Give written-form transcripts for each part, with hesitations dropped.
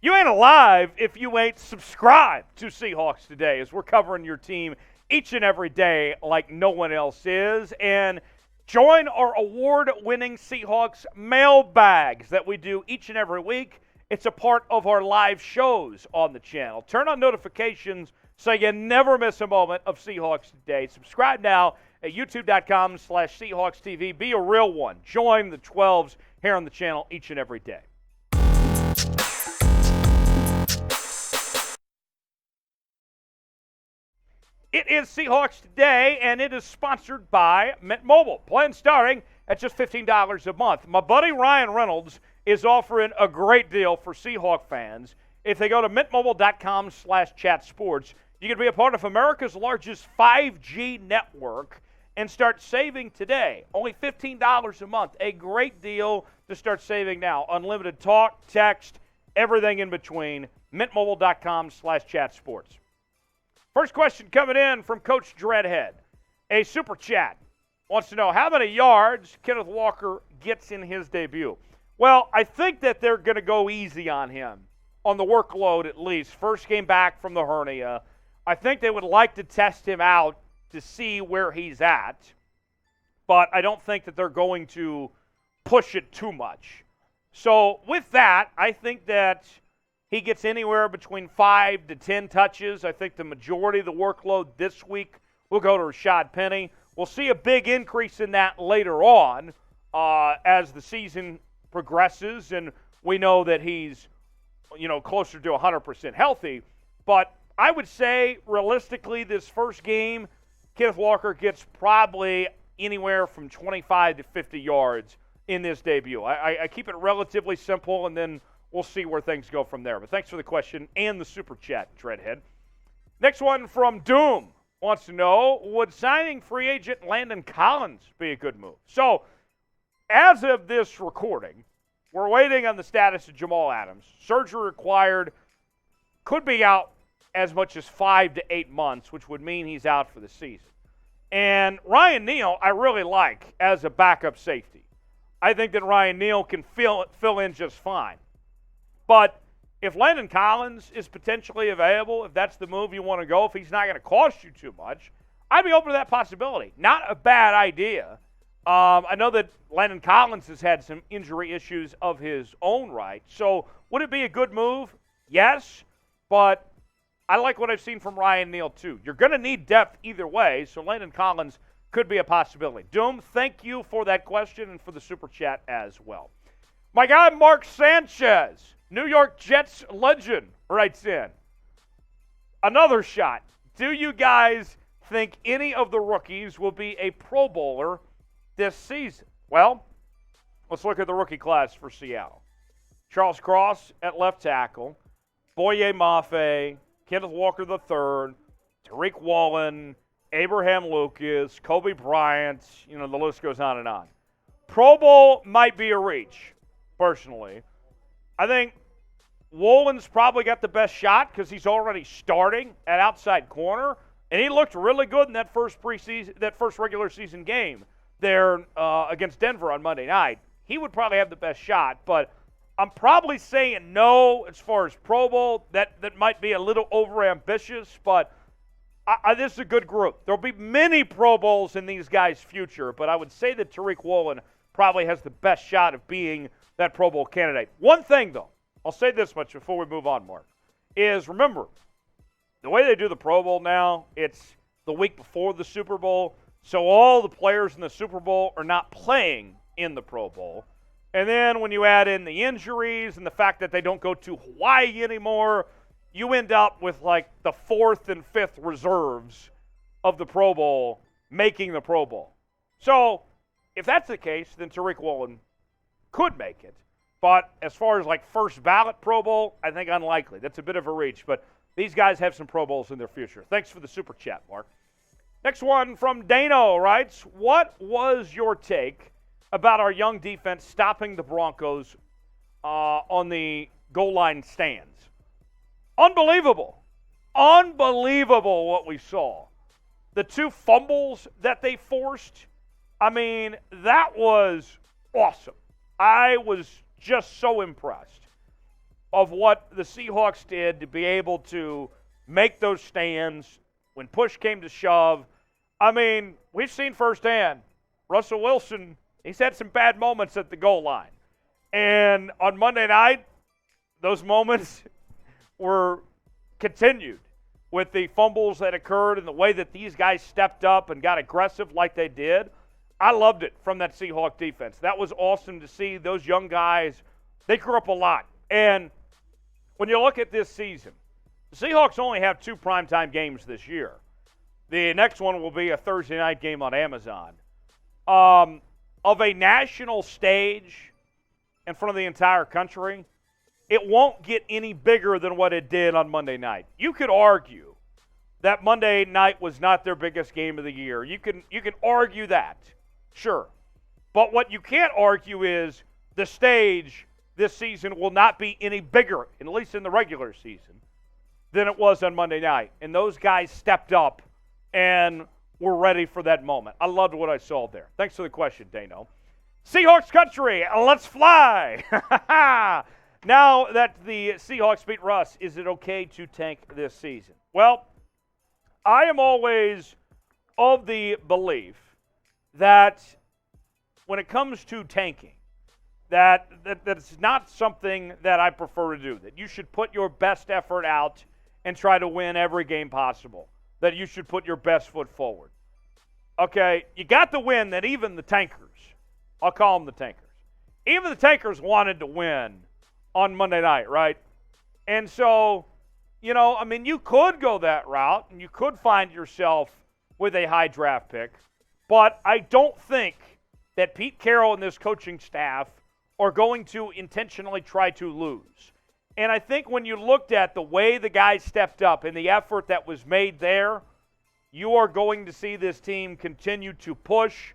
You ain't alive if you ain't subscribed to Seahawks Today, as we're covering your team each and every day like no one else is. And join our award-winning Seahawks mailbags that we do each and every week. It's a part of our live shows on the channel. Turn on notifications so you never miss a moment of Seahawks Today. Subscribe now at youtube.com/Seahawks TV. Be a real one. Join the 12s here on the channel each and every day. It is Seahawks Today, and it is sponsored by Mint Mobile. Plan starting at just $15 a month. My buddy Ryan Reynolds is offering a great deal for Seahawk fans. If they go to mintmobile.com/chatsports, you can be a part of America's largest 5G network and start saving today. Only $15 a month. A great deal to start saving now. Unlimited talk, text, everything in between. mintmobile.com/chatsports. First question coming in from Coach Dreadhead. A super chat wants to know how many yards Kenneth Walker gets in his debut. Well, I think that they're going to go easy on him, on the workload at least. First game back from the hernia. I think they would like to test him out to see where he's at, but I don't think that they're going to push it too much. So with that, I think that he gets anywhere between 5 to 10 touches. I think the majority of the workload this week will go to Rashaad Penny. We'll see a big increase in that later on as the season progresses, and we know that he's, closer to 100% healthy. But I would say, realistically, this first game, Kenneth Walker gets probably anywhere from 25 to 50 yards in this debut. I keep it relatively simple, and then we'll see where things go from there. But thanks for the question and the super chat, Dreadhead. Next one from Doom wants to know, would signing free agent Landon Collins be a good move? So, as of this recording, we're waiting on the status of Jamal Adams. Surgery required, could be out as much as 5 to 8 months, which would mean he's out for the season. And Ryan Neal, I really like as a backup safety. I think that Ryan Neal can fill in just fine. But if Landon Collins is potentially available, if that's the move you want to go, if he's not going to cost you too much, I'd be open to that possibility. Not a bad idea. I know that Landon Collins has had some injury issues of his own right. So would it be a good move? Yes. But I like what I've seen from Ryan Neal, too. You're going to need depth either way, so Landon Collins could be a possibility. Doom, thank you for that question and for the super chat as well. My guy, Mark Sanchez, New York Jets legend, writes in. Another shot. Do you guys think any of the rookies will be a Pro Bowler this season? Well, let's look at the rookie class for Seattle. Charles Cross at left tackle. Boye Mafe, Kenneth Walker III, Tariq Woolen, Abraham Lucas, Kobe Bryant, the list goes on and on. Pro Bowl might be a reach, personally. I think Woolen's probably got the best shot because he's already starting at outside corner, and he looked really good in that first regular season game there against Denver on Monday night. He would probably have the best shot, but I'm probably saying no as far as Pro Bowl. That might be a little overambitious, but this is a good group. There'll be many Pro Bowls in these guys' future, but I would say that Tariq Woolen probably has the best shot of being that Pro Bowl candidate. One thing, though, I'll say this much before we move on, Mark, is remember, the way they do the Pro Bowl now, it's the week before the Super Bowl, so all the players in the Super Bowl are not playing in the Pro Bowl. And then when you add in the injuries and the fact that they don't go to Hawaii anymore, you end up with like the 4th and 5th reserves of the Pro Bowl making the Pro Bowl. So if that's the case, then Tariq Woolen could make it. But as far as like first ballot Pro Bowl, I think unlikely. That's a bit of a reach. But these guys have some Pro Bowls in their future. Thanks for the super chat, Mark. Next one from Dano writes, what was your take about our young defense stopping the Broncos on the goal line stands? Unbelievable. Unbelievable what we saw. The 2 fumbles that they forced, that was awesome. I was just so impressed. of what the Seahawks did to be able to make those stands when push came to shove. I mean, we've seen firsthand, Russell Wilson, he's had some bad moments at the goal line. And on Monday night, those moments were continued with the fumbles that occurred and the way that these guys stepped up and got aggressive like they did. I loved it from that Seahawks defense. That was awesome to see. Those young guys, they grew up a lot. And when you look at this season, the Seahawks only have 2 primetime games this year. The next one will be a Thursday night game on Amazon. Of a national stage in front of the entire country, it won't get any bigger than what it did on Monday night. You could argue that Monday night was not their biggest game of the year. You can argue that, sure. But what you can't argue is the stage this season will not be any bigger, at least in the regular season, than it was on Monday night. And those guys stepped up and were ready for that moment. I loved what I saw there. Thanks for the question, Dano. Seahawks country, let's fly. Now that the Seahawks beat Russ, is it okay to tank this season? Well, I am always of the belief that when it comes to tanking, that's not something that I prefer to do, that you should put your best effort out and try to win every game possible, that you should put your best foot forward. Okay, you got the win that even the tankers, I'll call them the tankers, even the tankers wanted to win on Monday night, right? And so, you could go that route and you could find yourself with a high draft pick, but I don't think that Pete Carroll and this coaching staff are going to intentionally try to lose. And I think when you looked at the way the guys stepped up and the effort that was made there, you are going to see this team continue to push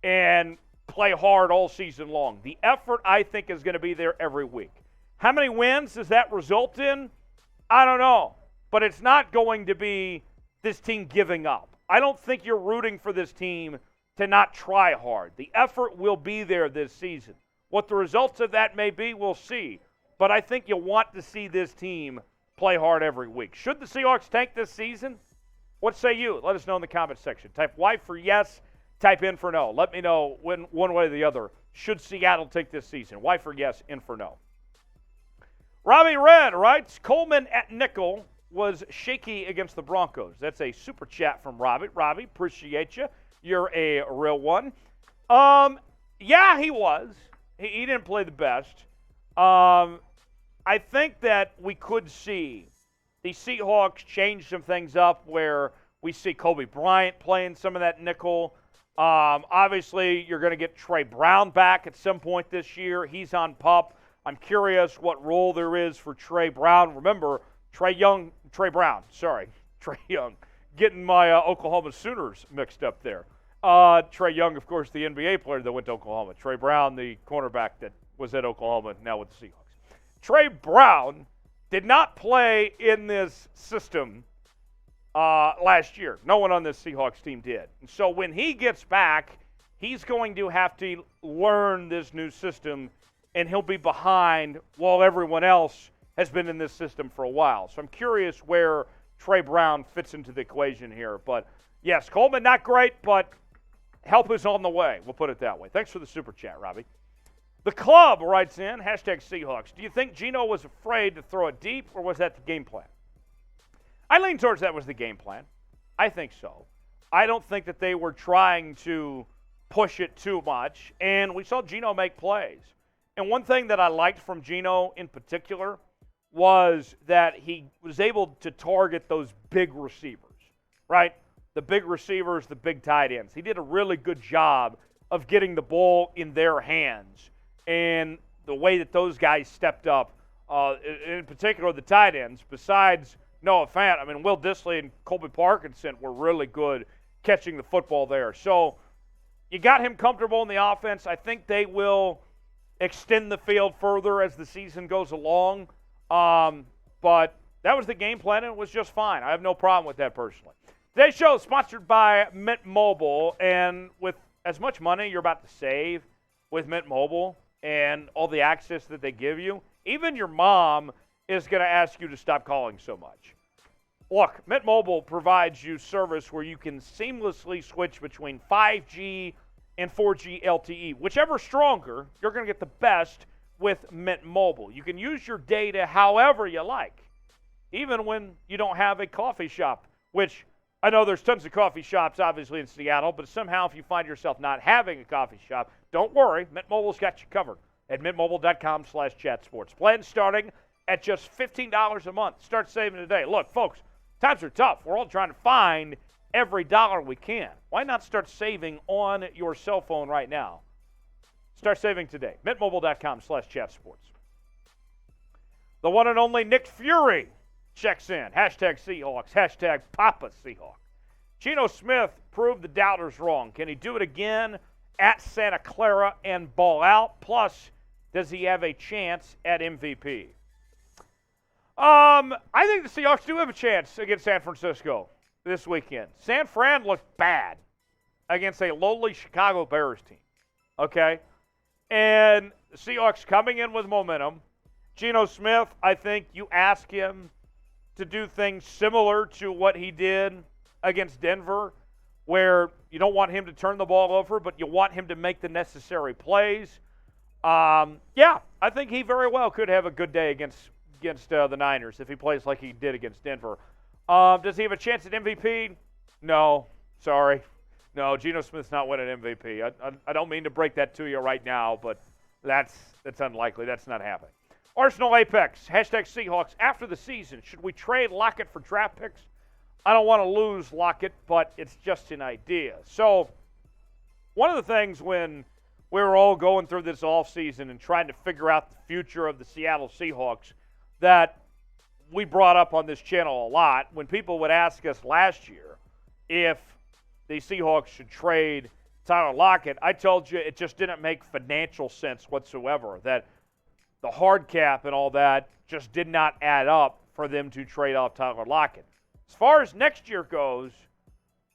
and play hard all season long. The effort, I think, is going to be there every week. How many wins does that result in? I don't know. But it's not going to be this team giving up. I don't think you're rooting for this team to not try hard. The effort will be there this season. What the results of that may be, we'll see. But I think you want to see this team play hard every week. Should the Seahawks tank this season? What say you? Let us know in the comments section. Type Y for yes, type in for no. Let me know one way or the other. Should Seattle take this season? Y for yes, in for no. Robbie Red writes, Coleman at nickel was shaky against the Broncos. That's a super chat from Robbie. Robbie, appreciate you. You're a real one. Yeah, he was. He didn't play the best. I think that we could see the Seahawks change some things up where we see Kobe Bryant playing some of that nickel. Obviously, you're going to get Trey Brown back at some point this year. He's on PUP. I'm curious what role there is for Trey Brown. Remember, Trey Young, getting my Oklahoma Sooners mixed up there. Trey Young, of course, the NBA player that went to Oklahoma. Trey Brown, the cornerback that was at Oklahoma, now with the Seahawks. Trey Brown did not play in this system last year. No one on this Seahawks team did. And so when he gets back, he's going to have to learn this new system, and he'll be behind while everyone else has been in this system for a while. So I'm curious where Trey Brown fits into the equation here. But, yes, Coleman not great, but help is on the way. We'll put it that way. Thanks for the super chat, Robbie. The club writes in, #Seahawks. Do you think Geno was afraid to throw it deep, or was that the game plan? I lean towards that was the game plan. I think so. I don't think that they were trying to push it too much, and we saw Geno make plays. And one thing that I liked from Geno in particular was that he was able to target those big receivers, right? The big receivers, the big tight ends. He did a really good job of getting the ball in their hands. And the way that those guys stepped up, in particular the tight ends, besides Noah Fant, Will Dissly and Colby Parkinson were really good catching the football there. So you got him comfortable in the offense. I think they will extend the field further as the season goes along. But that was the game plan, and it was just fine. I have no problem with that personally. Today's show is sponsored by Mint Mobile, and with as much money you're about to save with Mint Mobile and all the access that they give you, even your mom is going to ask you to stop calling so much. Look, Mint Mobile provides you service where you can seamlessly switch between 5G and 4G LTE. Whichever stronger, you're going to get the best with Mint Mobile. You can use your data however you like, even when you don't have a coffee shop, which I know there's tons of coffee shops, obviously, in Seattle, but somehow if you find yourself not having a coffee shop, don't worry. Mint Mobile's got you covered at mintmobile.com/chatsports. Plans starting at just $15 a month. Start saving today. Look, folks, times are tough. We're all trying to find every dollar we can. Why not start saving on your cell phone right now? Start saving today. mintmobile.com/chatsports. The one and only Nick Fury checks in. Hashtag Seahawks. Hashtag Papa Seahawk. Geno Smith proved the doubters wrong. Can he do it again at Santa Clara and ball out? Plus, does he have a chance at MVP? I think the Seahawks do have a chance against San Francisco this weekend. San Fran looked bad against a lowly Chicago Bears team. Okay? And the Seahawks coming in with momentum. Geno Smith, I think you ask him to do things similar to what he did against Denver, where you don't want him to turn the ball over, but you want him to make the necessary plays. Yeah, I think he very well could have a good day against the Niners if he plays like he did against Denver. Does he have a chance at MVP? No, sorry. No, Geno Smith's not winning MVP. I don't mean to break that to you right now, but that's unlikely. That's not happening. Arsenal Apex, hashtag Seahawks. After the season, should we trade Lockett for draft picks? I don't want to lose Lockett, but it's just an idea. So one of the things when we were all going through this offseason and trying to figure out the future of the Seattle Seahawks that we brought up on this channel a lot, when people would ask us last year if the Seahawks should trade Tyler Lockett, I told you it just didn't make financial sense whatsoever, that the hard cap and all that just did not add up for them to trade off Tyler Lockett. As far as next year goes,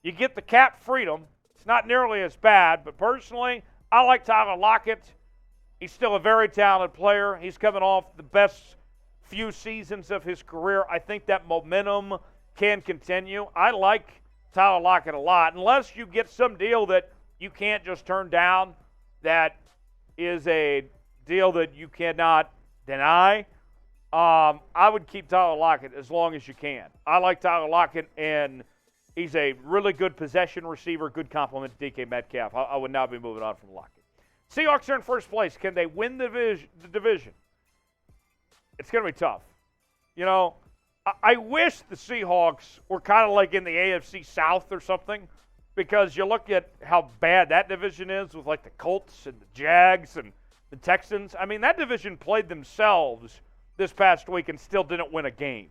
you get the cap freedom. It's not nearly as bad, but personally, I like Tyler Lockett. He's still a very talented player. He's coming off the best few seasons of his career. I think that momentum can continue. I like Tyler Lockett a lot, unless you get some deal that you can't just turn down, that is a deal that you cannot deny. I would keep Tyler Lockett as long as you can. I like Tyler Lockett, and he's a really good possession receiver, good compliment to DK Metcalf. I would not be moving on from Lockett. Seahawks are in first place. Can they win the division? It's going to be tough. You know, I wish the Seahawks were kind of like in the AFC South or something, because you look at how bad that division is with like the Colts and the Jags and the Texans. I mean, that division played themselves this past week and still didn't win a game.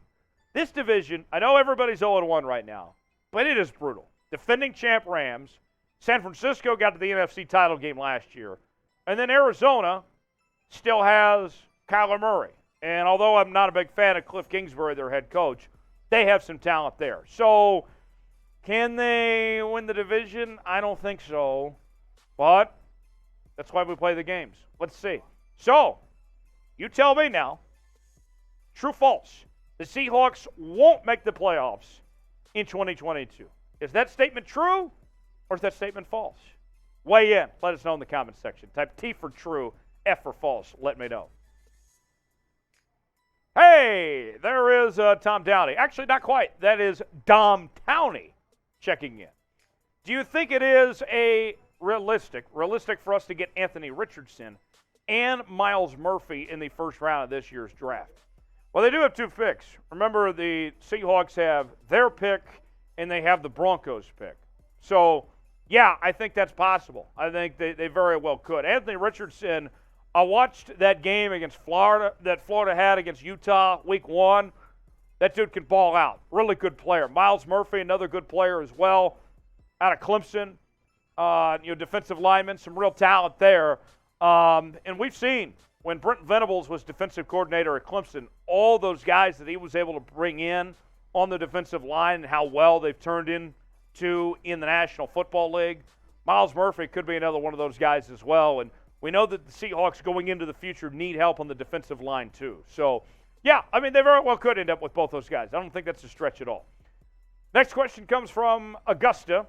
This division, I know everybody's 0-1 right now, but it is brutal. Defending champ Rams, San Francisco got to the NFC title game last year, and then Arizona still has Kyler Murray. And although I'm not a big fan of Cliff Kingsbury, their head coach, they have some talent there. So can they win the division? I don't think so, but that's why we play the games. Let's see. So you tell me now, true or false, the Seahawks won't make the playoffs in 2022. Is that statement true or is that statement false? Weigh in. Let us know in the comments section. Type T for true, F for false. Let me know. Hey, there is Tom Downey. Actually, not quite. That is Dom Towney checking in. Do you think it is realistic for us to get Anthony Richardson and Myles Murphy in the first round of this year's draft? Well, they do have two picks. Remember, the Seahawks have their pick and they have the Broncos pick. So, yeah, I think that's possible. I think they very well could. Anthony Richardson, I watched that game against Florida that Florida had against Utah week 1. That dude can ball out. Really good player. Myles Murphy, another good player as well, out of Clemson. Defensive lineman, some real talent there. And we've seen when Brent Venables was defensive coordinator at Clemson, all those guys that he was able to bring in on the defensive line and how well they've turned into in the National Football League. Myles Murphy could be another one of those guys as well. And we know that the Seahawks going into the future need help on the defensive line too. So Yeah, I mean, they very well could end up with both those guys. I don't think that's a stretch at all. Next question comes from Augusta.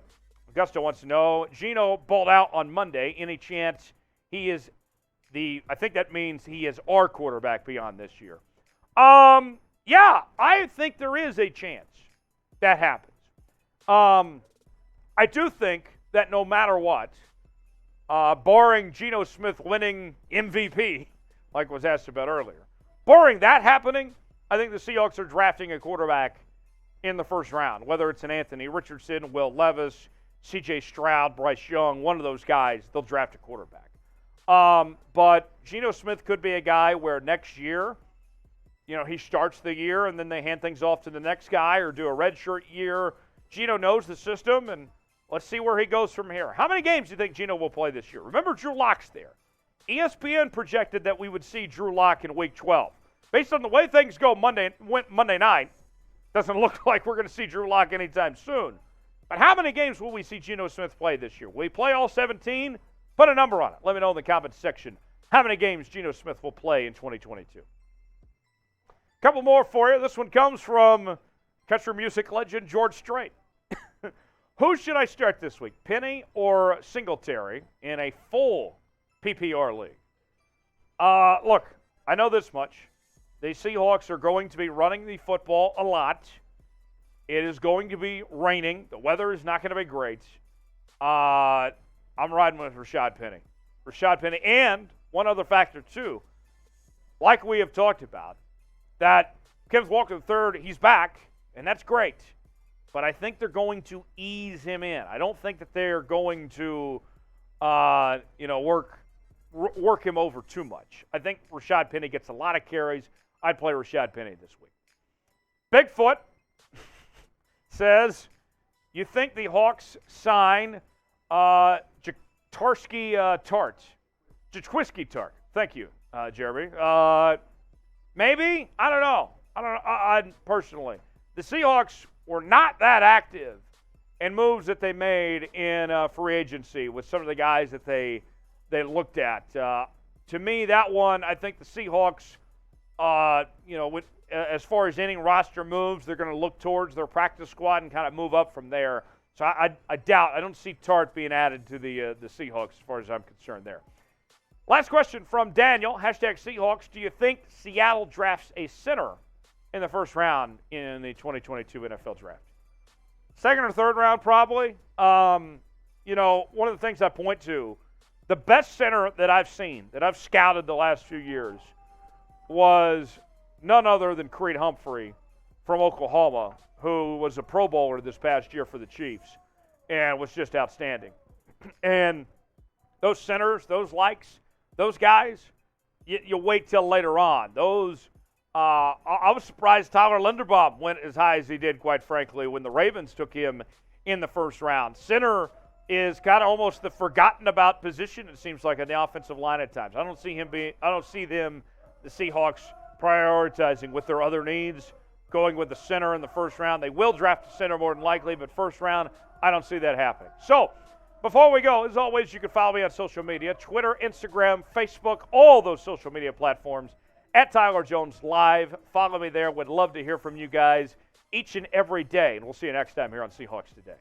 Augusta wants to know, Geno balled out on Monday. Any chance he is I think that means he is our quarterback beyond this year. Yeah, I think there is a chance that happens. I do think that no matter what, barring Geno Smith winning MVP, like was asked about earlier, barring that happening, I think the Seahawks are drafting a quarterback in the first round, whether it's an Anthony Richardson, Will Levis, C.J. Stroud, Bryce Young, one of those guys, they'll draft a quarterback. But Geno Smith could be a guy where next year, he starts the year and then they hand things off to the next guy or do a redshirt year. Geno knows the system, and let's see where he goes from here. How many games do you think Geno will play this year? Remember, Drew Lock's there. ESPN projected that we would see Drew Lock in Week 12. Based on the way things go Monday night, doesn't look like we're going to see Drew Lock anytime soon. But how many games will we see Geno Smith play this year? Will he play all 17? Put a number on it. Let me know in the comments section how many games Geno Smith will play in 2022. A couple more for you. This one comes from country music legend George Strait. Who should I start this week, Penny or Singletary, in a full PPR league? Look, I know this much. The Seahawks are going to be running the football a lot. It is going to be raining. The weather is not going to be great. I'm riding with Rashaad Penny. Rashaad Penny, and one other factor, too, like we have talked about, that Kenneth Walker III, he's back, and that's great. But I think they're going to ease him in. I don't think that they're going to, work him over too much. I think Rashaad Penny gets a lot of carries. I'd play Rashaad Penny this week. Bigfoot says, you think the Hawks sign Jaquiski Tart. Thank you, Jeremy. Maybe? I don't know. I personally. The Seahawks were not that active in moves that they made in free agency with some of the guys that they looked at. To me, that one, I think the Seahawks, as far as any roster moves, they're going to look towards their practice squad and kind of move up from there. So I doubt. I don't see Tart being added to the Seahawks as far as I'm concerned there. Last question from Daniel, #Seahawks. Do you think Seattle drafts a center in the first round in the 2022 NFL Draft? Second or third round, probably. One of the things I point to, the best center that I've seen, that I've scouted the last few years, was none other than Creed Humphrey from Oklahoma, who was a Pro Bowler this past year for the Chiefs and was just outstanding. And those centers, those guys, you wait till later on. I was surprised Tyler Linderbaum went as high as he did, quite frankly, when the Ravens took him in the first round. Center is kind of almost the forgotten about position, it seems like, on the offensive line at times. I don't see the Seahawks, prioritizing with their other needs, going with the center in the first round. They will draft a center more than likely, but first round, I don't see that happening. So, before we go, as always, you can follow me on social media, Twitter, Instagram, Facebook, all those social media platforms, @TylerJonesLive. Follow me there. Would love to hear from you guys each and every day. And we'll see you next time here on Seahawks Today.